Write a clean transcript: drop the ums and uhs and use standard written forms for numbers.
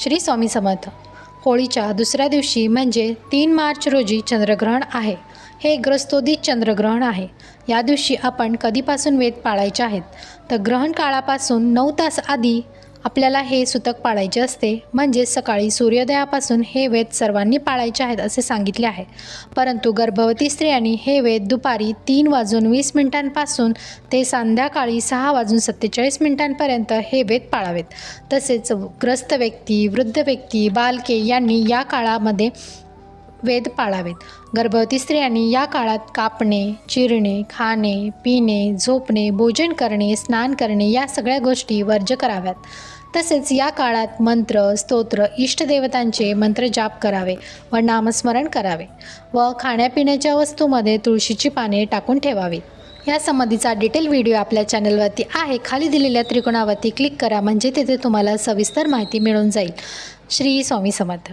श्री स्वामी समर्थ. होळीच्या दुसऱ्या दिवशी म्हणजे 3 मार्च रोजी चंद्रग्रहण आहे. हे ग्रस्तोदित चंद्रग्रहण आहे. या दिवशी आपण कधीपासून वेद पाळायचे आहेत तर ग्रहण काळापासून 9 तास आधी आपल्याला हे सुतक पाळायचे असते. म्हणजे सकाळी सूर्योदयापासून हे वेद सर्वांनी पाळायचे आहेत असे सांगितले आहे. परंतु गर्भवती स्त्रियांनी हे वेद दुपारी 3:20 ते संध्याकाळी 6:47 हे वेद पाळावेत. तसेच ग्रस्त व्यक्ती, वृद्ध व्यक्ती, बालके यांनी या काळामध्ये वेद पाळावेत. गर्भवती स्त्रियांनी या काळात कापणे, चिरणे, खाणे, पिणे, झोपणे, भोजन करणे, स्नान करणे या सगळ्या गोष्टी वर्ज्य कराव्यात. तसेच या काळात मंत्र, स्तोत्र, इष्टदेवतांचे मंत्रजाप करावे व नामस्मरण करावे व खाण्यापिण्याच्या वस्तूमध्ये तुळशीची पाने टाकून ठेवावीत. या संबंधीचा डिटेल व्हिडिओ आपल्या चॅनलवरती आहे. खाली दिलेल्या त्रिकोणावरती क्लिक करा म्हणजे तिथे तुम्हाला सविस्तर माहिती मिळून जाईल. श्री स्वामी समर्थ.